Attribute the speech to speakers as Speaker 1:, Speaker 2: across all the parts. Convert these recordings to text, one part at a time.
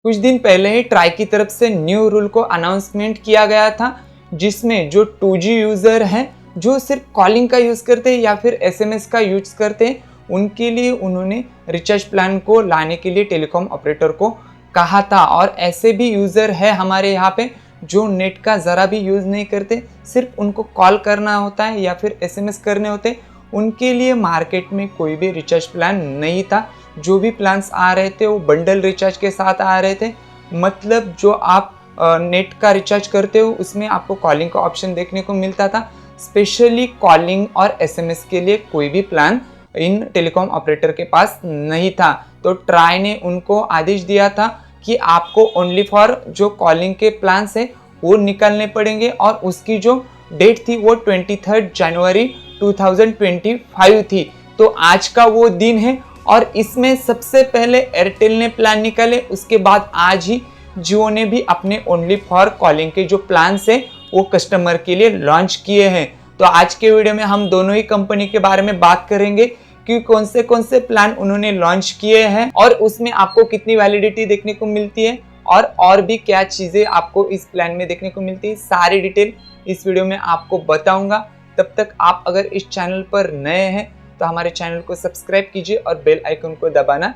Speaker 1: कुछ दिन पहले ही ट्राई की तरफ से न्यू रूल को अनाउंसमेंट किया गया था, जिसमें जो 2G यूज़र हैं जो सिर्फ कॉलिंग का यूज़ करते हैं या फिर SMS का यूज़ करते हैं, उनके लिए उन्होंने रिचार्ज प्लान को लाने के लिए टेलीकॉम ऑपरेटर को कहा था। और ऐसे भी यूज़र है हमारे यहाँ पे जो नेट का ज़रा भी यूज़ नहीं करते, सिर्फ उनको कॉल करना होता है या फिर SMS करने होते हैं। उनके लिए मार्केट में कोई भी रिचार्ज प्लान नहीं था। जो भी प्लान्स आ रहे थे वो बंडल रिचार्ज के साथ आ रहे थे। मतलब जो आप नेट का रिचार्ज करते हो उसमें आपको कॉलिंग का ऑप्शन देखने को मिलता था। स्पेशली कॉलिंग और SMS के लिए कोई भी प्लान इन टेलीकॉम ऑपरेटर के पास नहीं था। तो ट्राई ने उनको आदेश दिया था कि आपको ओनली फॉर जो कॉलिंग के प्लान्स है वो निकालने पड़ेंगे, और उसकी जो डेट थी वो 23 जनवरी 2025 थी। तो आज का वो दिन है और इसमें सबसे पहले एयरटेल ने प्लान निकाले, उसके बाद आज ही जियो ने भी अपने ओनली फॉर कॉलिंग के जो प्लान्स है वो कस्टमर के लिए लॉन्च किए हैं। तो आज के वीडियो में हम दोनों ही कंपनी के बारे में बात करेंगे कि कौन से प्लान उन्होंने लॉन्च किए हैं और उसमें आपको कितनी वैलिडिटी देखने को मिलती है और भी क्या चीज़ें आपको इस प्लान में देखने को मिलती है। सारी डिटेल इस वीडियो में आपको बताऊंगा। तब तक आप अगर इस चैनल पर नए हैं तो हमारे चैनल को सब्सक्राइब कीजिए और बेल आइकन को दबाना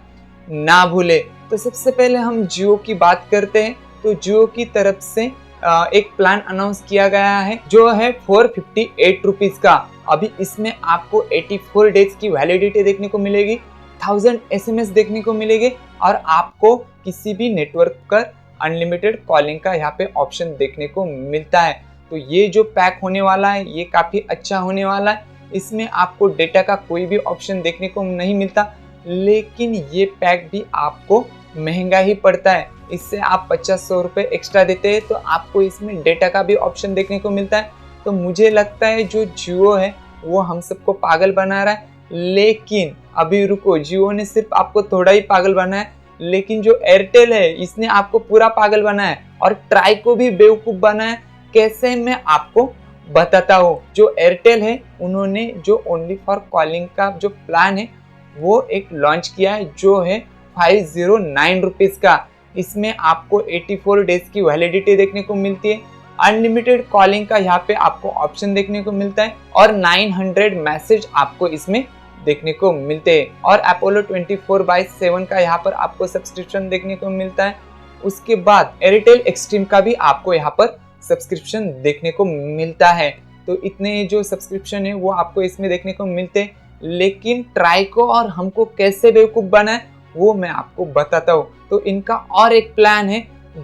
Speaker 1: ना भूले। तो सबसे पहले हम जियो की बात करते हैं। तो जियो की तरफ से एक प्लान अनाउंस किया गया है जो है 458 रुपीज़ का। अभी इसमें आपको 84 डेज की वैलिडिटी देखने को मिलेगी, 1000 SMS देखने को मिलेगी और आपको किसी भी नेटवर्क पर अनलिमिटेड कॉलिंग का यहाँ पे ऑप्शन देखने को मिलता है। तो ये जो पैक होने वाला है ये काफ़ी अच्छा होने वाला है। इसमें आपको डेटा का कोई भी ऑप्शन देखने को नहीं मिलता, लेकिन ये पैक भी आपको महंगा ही पड़ता है। इससे आप 50-100 रुपये एक्स्ट्रा देते हैं तो आपको इसमें डेटा का भी ऑप्शन देखने को मिलता है। तो मुझे लगता है जो जियो है वो हम सबको पागल बना रहा है, लेकिन अभी रुको, जियो ने सिर्फ आपको थोड़ा ही पागल बनाया है, लेकिन जो एयरटेल है इसने आपको पूरा पागल बनाया है और ट्राई को भी बेवकूफ़ बनाया है। कैसे, मैं आपको बताता हूँ। जो एयरटेल है उन्होंने जो ओनली फॉर कॉलिंग का जो प्लान है वो एक लॉन्च किया है जो है 509 रुपीज़ का। इसमें आपको 84 डेज की वैलिडिटी देखने को मिलती है, अनलिमिटेड कॉलिंग का यहाँ पे आपको ऑप्शन देखने को मिलता है और 900 मैसेज आपको इसमें देखने को मिलते हैं और अपोलो 24/7 का यहाँ पर आपको सब्सक्रिप्शन देखने को मिलता है। उसके बाद एयरटेल एक्सट्रीम का भी आपको यहाँ पर सब्सक्रिप्शन देखने को मिलता है। तो इतने जो सब्सक्रिप्शन है वो आपको इसमें देखने को मिलते हैं, लेकिन ट्राई को और हमको कैसे बेवकूफ़ बनाए वो मैं आपको बताता हूँ। तो इनका और एक प्लान है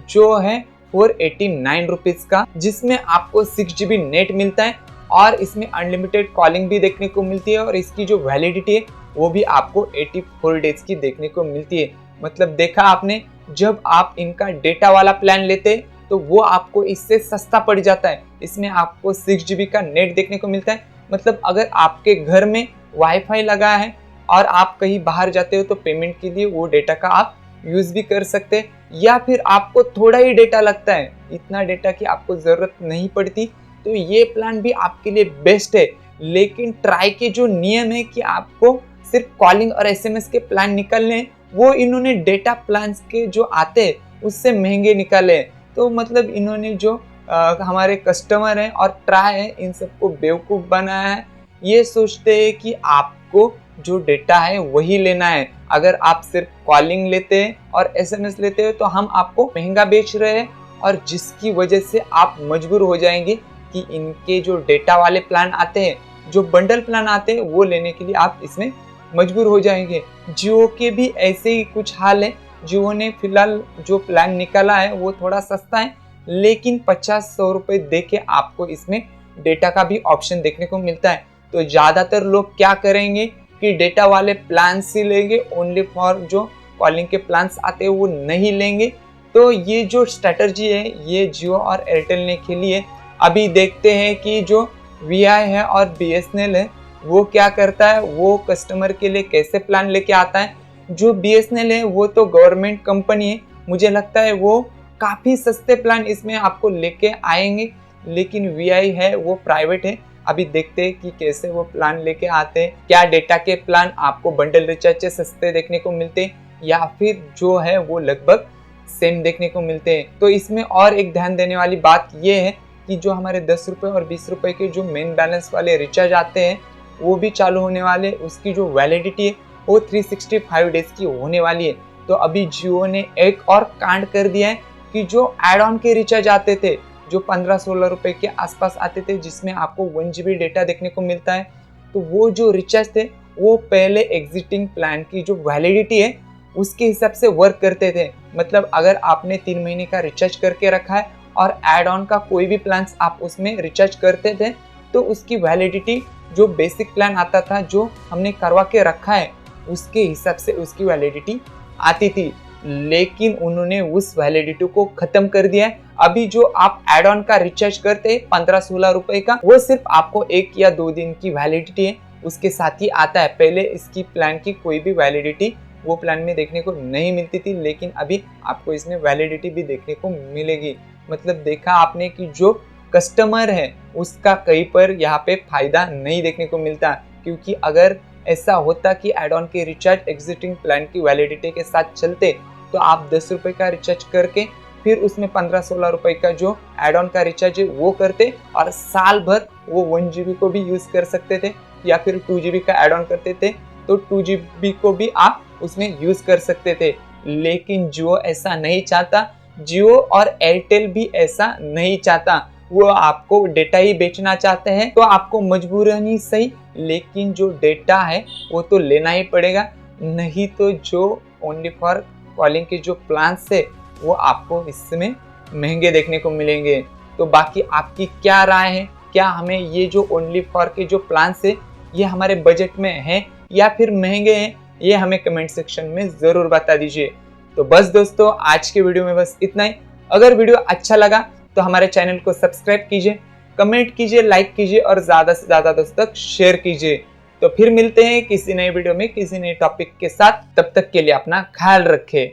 Speaker 1: जो है 489 रुपीज़ का, जिसमें आपको 6GB नेट मिलता है और इसमें अनलिमिटेड कॉलिंग भी देखने को मिलती है और इसकी जो वैलिडिटी है वो भी आपको 84 डेज की देखने को मिलती है। मतलब देखा आपने, जब आप इनका डेटा वाला प्लान लेते हैं तो वो आपको इससे सस्ता पड़ जाता है। इसमें आपको 6GB का नेट देखने को मिलता है। मतलब अगर आपके घर में वाईफाई लगा है और आप कहीं बाहर जाते हो तो पेमेंट के लिए वो डेटा का आप यूज़ भी कर सकते हैं, या फिर आपको थोड़ा ही डेटा लगता है, इतना डेटा की आपको ज़रूरत नहीं पड़ती, तो ये प्लान भी आपके लिए बेस्ट है। लेकिन ट्राई के जो नियम है कि आपको सिर्फ कॉलिंग और SMS के प्लान निकालने हैं, वो इन्होंने डेटा प्लान्स के जो आते हैं उससे महंगे निकाले हैं। तो मतलब इन्होंने जो हमारे कस्टमर हैं और ट्राई है इन सबको बेवकूफ़ बनाया है। ये सोचते हैं कि आपको जो डेटा है वही लेना है। अगर आप सिर्फ कॉलिंग लेते हैं और SMS लेते हो तो हम आपको महंगा बेच रहे हैं, और जिसकी वजह से आप मजबूर हो जाएंगे कि इनके जो डेटा वाले प्लान आते हैं, जो बंडल प्लान आते हैं, वो लेने के लिए आप इसमें मजबूर हो जाएंगे। जियो के भी ऐसे ही कुछ हाल है। जियो ने फिलहाल जो प्लान निकाला है वो थोड़ा सस्ता है, लेकिन 50-100 रुपये दे के आपको इसमें डेटा का भी ऑप्शन देखने को मिलता है। तो ज़्यादातर लोग क्या करेंगे कि डेटा वाले प्लान्स ही लेंगे, ओनली फॉर जो कॉलिंग के प्लान्स आते हैं वो नहीं लेंगे। तो ये जो स्ट्रैटेजी है ये जियो और एयरटेल ने खेली है। अभी देखते हैं कि जो VI है और BSNL है वो क्या करता है, वो कस्टमर के लिए कैसे प्लान लेके आता है। जो BSNL है वो तो गवर्नमेंट कंपनी है, मुझे लगता है वो काफ़ी सस्ते प्लान इसमें आपको लेके आएंगे, लेकिन VI है वो प्राइवेट है। अभी देखते हैं कि कैसे वो प्लान लेके आते हैं, क्या डेटा के प्लान आपको बंडल रिचार्ज से सस्ते देखने को मिलते हैं या फिर जो है वो लगभग सेम देखने को मिलते हैं। तो इसमें और एक ध्यान देने वाली बात ये है कि जो हमारे 10 रुपये और 20 रुपये के जो मेन बैलेंस वाले रिचार्ज आते हैं वो भी चालू होने वाले, उसकी जो वैलिडिटी है वो 365 डेज की होने वाली है। तो अभी जियो ने एक और कांड कर दिया है कि जो एड ऑन के रिचार्ज आते थे जो 15-16 रुपए के आसपास आते थे, जिसमें आपको 1 GB डेटा देखने को मिलता है, तो वो जो रिचार्ज थे वो पहले एग्जिस्टिंग प्लान की जो वैलिडिटी है उसके हिसाब से वर्क करते थे। मतलब अगर आपने 3 महीने का रिचार्ज करके रखा है और एड ऑन का कोई भी प्लान आप उसमें रिचार्ज करते थे तो उसकी वैलिडिटी जो बेसिक प्लान आता था जो हमने करवा के रखा है उसके हिसाब से उसकी वैलिडिटी आती थी। लेकिन उन्होंने उस वैलिडिटी को खत्म कर दिया है। अभी जो आप एड ऑन का रिचार्ज करते हैं 15-16 रुपए का, वो सिर्फ आपको 1 या 2 दिन की वैलिडिटी है उसके साथ ही आता है। पहले इसकी प्लान की कोई भी वैलिडिटी वो प्लान में देखने को नहीं मिलती थी, लेकिन अभी आपको इसमें वैलिडिटी भी देखने को मिलेगी। मतलब देखा आपने कि जो कस्टमर है उसका कहीं पर यहाँ पे फायदा नहीं देखने को मिलता, क्योंकि अगर ऐसा होता कि एड ऑन के रिचार्ज एग्जिस्टिंग प्लान की वैलिडिटी के साथ चलते तो आप 10 रुपये का रिचार्ज करके फिर उसमें 15-16 रुपये का जो एड ऑन का रिचार्ज है वो करते और साल भर वो 1 GB को भी यूज़ कर सकते थे, या फिर 2 GB का एड ऑन करते थे तो 2 GB को भी आप उसमें यूज़ कर सकते थे। लेकिन जियो ऐसा नहीं चाहता, जियो और एयरटेल भी ऐसा नहीं चाहता। वो आपको डेटा ही बेचना चाहते हैं, तो आपको मजबूरन ही सही लेकिन जो डेटा है वो तो लेना ही पड़ेगा, नहीं तो जो ओनली फॉर कॉलिंग के जो प्लान्स है वो आपको इसमें महंगे देखने को मिलेंगे। तो बाकी आपकी क्या राय है? क्या हमें ये जो ओनली फॉर के जो प्लान्स है ये हमारे बजट में है या फिर महंगे हैं? ये हमें कमेंट सेक्शन में ज़रूर बता दीजिए। तो बस दोस्तों, आज के वीडियो में बस इतना ही। अगर वीडियो अच्छा लगा तो हमारे चैनल को सब्सक्राइब कीजिए, कमेंट कीजिए, लाइक कीजिए और ज़्यादा से ज़्यादा दोस्तों तक शेयर कीजिए। तो फिर मिलते हैं किसी नए वीडियो में किसी नए टॉपिक के साथ। तब तक के लिए अपना ख्याल रखें।